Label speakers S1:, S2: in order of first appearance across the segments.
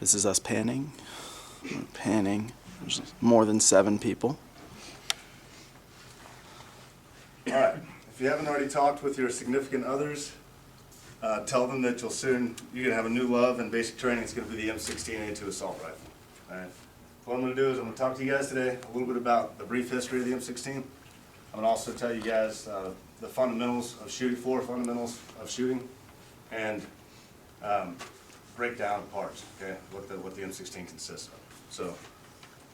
S1: This is us panning. We're panning. There's more than 7 people.
S2: All right. If you haven't already talked with your significant others, tell them that you're going to have a new love in basic training. It's going to be the M16A2 assault rifle. All right. What I'm going to do is I'm going to talk to you guys today a little bit about the brief history of the M16. I'm going to also tell you guys the fundamentals of shooting, 4 fundamentals of shooting, and break down the parts, okay, what the M16 consists of. So,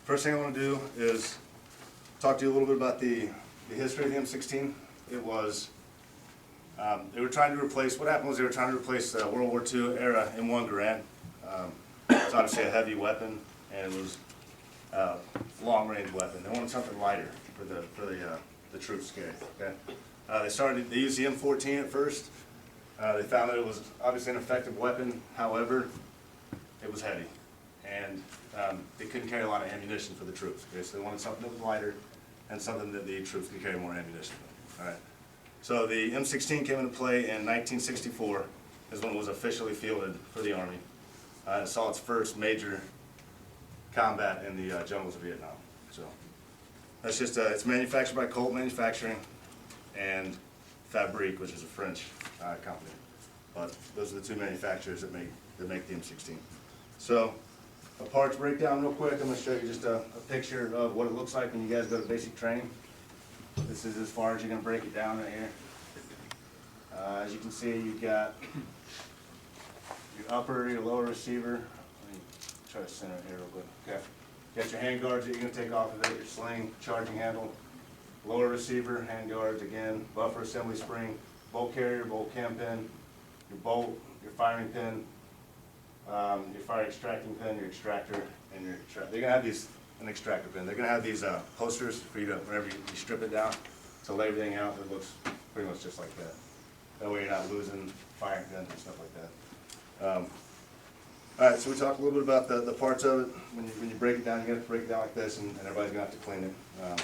S2: first thing I want to do is talk to you a little bit about the history of the M16. It was, they were trying to replace, what happened was they were trying to replace the World War II era M1 Garand. It's obviously a heavy weapon, and it was a long-range weapon. They wanted something lighter for the troops to carry, okay? They used the M14 at first. They found that it was obviously an effective weapon, however, it was heavy, and they couldn't carry a lot of ammunition for the troops, okay? So they wanted something that was lighter and something that the troops could carry more ammunition with, all right? So the M16 came into play in 1964, is when it was officially fielded for the Army. It saw its first major combat in the jungles of Vietnam. So that's just, it's manufactured by Colt Manufacturing and Fabrique, which is a French company. But those are the 2 manufacturers that make the M16. So a parts breakdown real quick. I'm going to show you just a picture of what it looks like when you guys go to basic training. This is as far as you're going to break it down right here. As you can see, you've got your upper, your lower receiver. Let me try to center it here real quick. Okay. You got your hand guards that you're going to take off of it, your sling, charging handle, lower receiver, hand guards again, buffer assembly spring, bolt carrier, bolt cam pin, your bolt, your firing pin, your fire extracting pin, your extractor, and your extractor. They're going to have an extractor pin. They're going to have these posters for you to, whenever you strip it down, to lay everything out, it looks pretty much just like that. That way you're not losing firing pins and stuff like that. All right, so we talked a little bit about the parts of it. When you break it down, you're going to have to break it down like this, and everybody's going to have to clean it. You're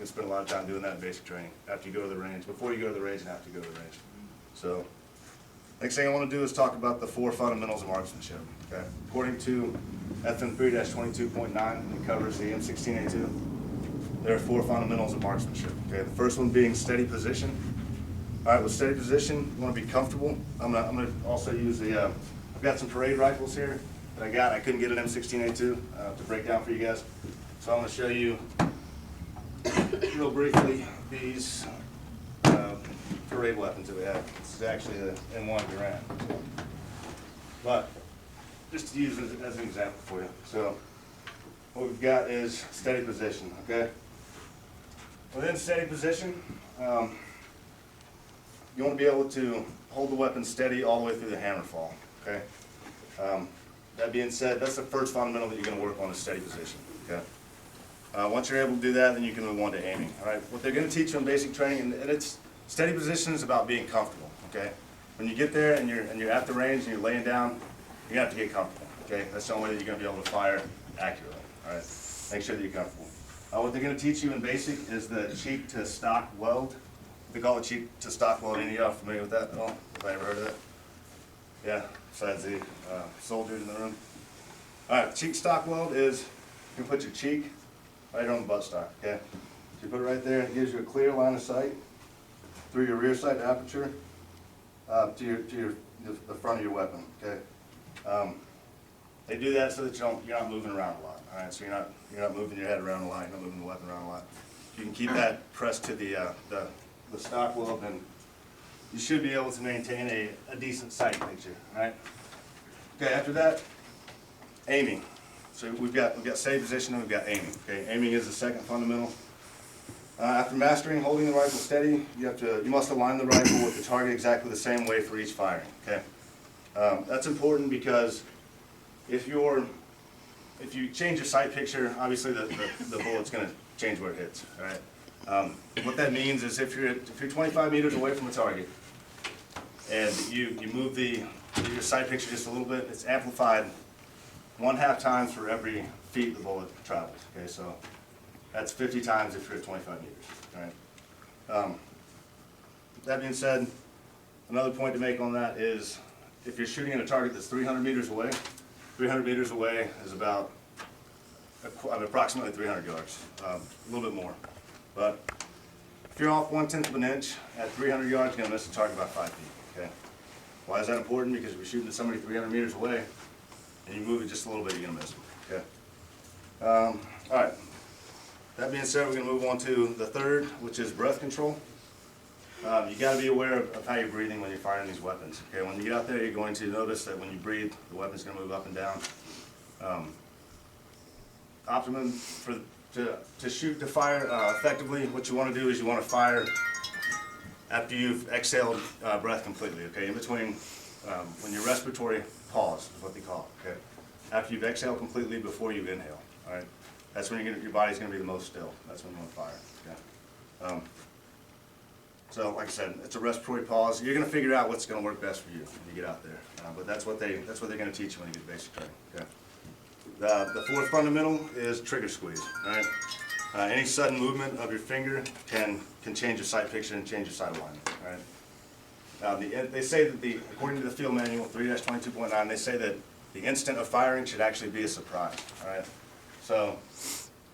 S2: going to spend a lot of time doing that in basic training after you go to the range, before you go to the range and after you go to the range. So, next thing I want to do is talk about the 4 fundamentals of marksmanship. Okay? According to FM 3-22.9, it covers the M16A2. There are 4 fundamentals of marksmanship. Okay? The first one being steady position. All right, with steady position, you want to be comfortable. I'm gonna also use I've got some parade rifles here that I got. I couldn't get an M16A2 to break down for you guys, so I'm going to show you real briefly these parade weapons that we have. This is actually the M1 Garand, but just to use it as an example for you. So what we've got is steady position. Okay, within steady position, you want to be able to hold the weapon steady all the way through the hammer fall. Okay. That being said, that's the first fundamental that you're going to work on is steady position. Okay. Once you're able to do that, then you can move on to aiming. All right. What they're going to teach you in basic training, and it's steady position is about being comfortable. Okay. When you get there and you're at the range and you're laying down, you have to get comfortable. Okay. That's the only way that you're going to be able to fire accurately. All right. Make sure that you're comfortable. What they're going to teach you in basic is the cheek to stock weld. They call it cheek to stock weld. Any of y'all familiar with that at all? Have I ever heard of that? Yeah, besides the soldiers in the room. All right, cheek stock weld is, you can put your cheek right on the buttstock, okay? So you put it right there, and it gives you a clear line of sight through your rear sight aperture to the front of your weapon, okay? They do that so that you're not moving around a lot, all right? So you're not moving your head around a lot, you're not moving the weapon around a lot. You can keep that pressed to the stock weld, and you should be able to maintain a decent sight picture, right? Okay, after that, aiming. So we've got steady position and we've got aiming. Okay, aiming is the second fundamental. After mastering holding the rifle steady, you must align the rifle with the target exactly the same way for each firing. Okay, that's important because if you change your sight picture, obviously the bullet's going to change where it hits. All right. What that means is if you're 25 meters away from the target and you move your sight picture just a little bit, it's amplified 1/2 times for every feet the bullet travels. Okay, so that's 50 times if you're at 25 meters. All right. That being said, another point to make on that is if you're shooting at a target that's 300 meters away, 300 meters away is about approximately 300 yards, a little bit more. But if you're off 1/10 of an inch at 300 yards, you're gonna miss the target by 5 feet, okay? Why is that important? Because if you're shooting at somebody 300 meters away and you move it just a little bit, you're gonna miss them, okay? All right. That being said, we're gonna move on to the third, which is breath control. You gotta be aware of how you're breathing when you're firing these weapons, okay? When you get out there, you're going to notice that when you breathe, the weapon's gonna move up and down. Optimum to shoot, to fire effectively, what you want to do is you want to fire after you've exhaled breath completely, okay? In between, when your respiratory pause is what they call it, okay? After you've exhaled completely before you inhale, all right? That's when your body's going to be the most still. That's when you want to fire, okay? So, like I said, it's a respiratory pause. You're going to figure out what's going to work best for you when you get out there. But that's what they're going to teach you when you get basic training, okay? The fourth fundamental is trigger squeeze, all right? Any sudden movement of your finger can change your sight picture and change your sight alignment, all right? They say that according to the field manual 3-22.9, they say that the instant of firing should actually be a surprise, all right? So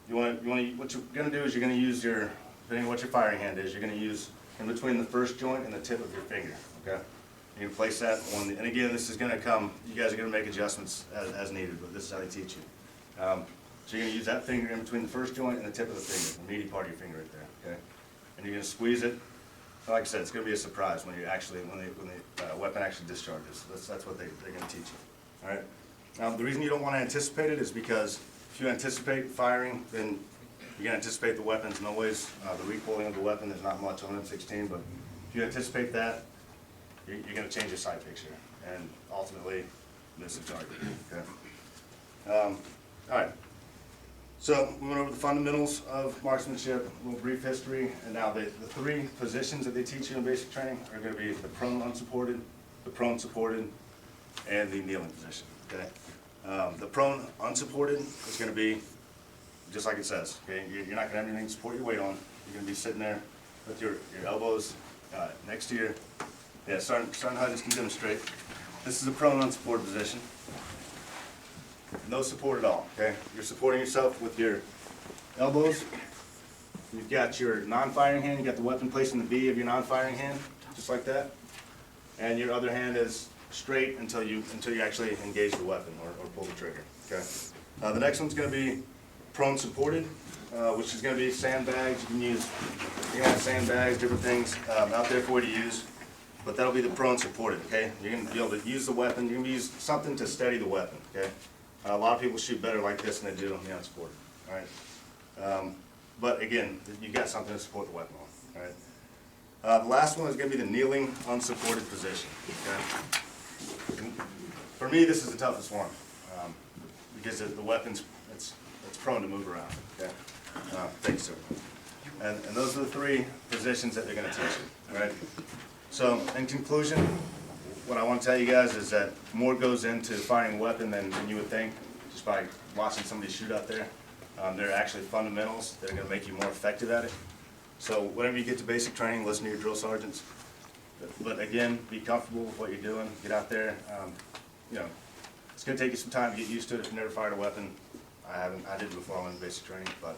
S2: what you're gonna do is you're gonna use depending on what your firing hand is, you're gonna use in between the first joint and the tip of your finger, okay? You can place that on and again, this is gonna come, you guys are gonna make adjustments as needed, but this is how they teach you. So you're gonna use that finger in between the first joint and the tip of the finger, the meaty part of your finger right there, okay? And you're gonna squeeze it. Like I said, it's gonna be a surprise when the weapon actually discharges. That's what they're gonna teach you, all right? Now, the reason you don't wanna anticipate it is because if you anticipate firing, then you're gonna anticipate the weapon's noise, the recoiling of the weapon. There's not much on M16, but if you anticipate that, you're gonna change your sight picture and ultimately miss the target, okay? All right, so we went over the fundamentals of marksmanship, a little brief history, and now the three positions that they teach you in basic training are gonna be the prone unsupported, the prone supported, and the kneeling position, okay? The prone unsupported is gonna be just like it says, okay? You're not gonna have anything to support your weight on. You're gonna be sitting there with your elbows next to Sergeant Hudgens can demonstrate. This is a prone unsupported position. No support at all, okay? You're supporting yourself with your elbows. You've got your non-firing hand, you got the weapon placed in the V of your non-firing hand, just like that. And your other hand is straight until you actually engage the weapon or pull the trigger, okay? The next one's gonna be prone supported, which is gonna be sandbags. You can have sandbags, different things out there for you to use. But that'll be the prone supported, okay? You're gonna be able to use the weapon, you're gonna use something to steady the weapon, okay? A lot of people shoot better like this than they do on the unsupported, all right? But again, you got something to support the weapon on, all right? The last one is gonna be the kneeling unsupported position, okay? For me, this is the toughest one, because the weapon's, it's prone to move around, okay? Thanks, sir. And those are the three positions that they're gonna teach you, all right? So, in conclusion, what I want to tell you guys is that more goes into firing a weapon than you would think, just by watching somebody shoot out there. There are actually fundamentals that are going to make you more effective at it. So, whenever you get to basic training, listen to your drill sergeants. But again, be comfortable with what you're doing. Get out there. You know, it's going to take you some time to get used to it if you've never fired a weapon. I did it before I went to basic training, but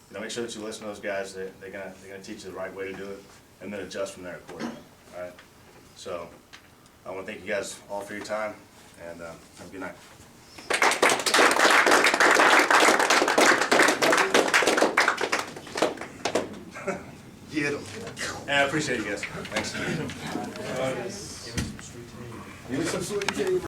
S2: you know, make sure that you listen to those guys. They're gonna teach you the right way to do it, and then adjust from there accordingly. All right. So I want to thank you guys all for your time, and have a good night. Get 'em. And I appreciate you guys. Thanks. Give me some sweet tea.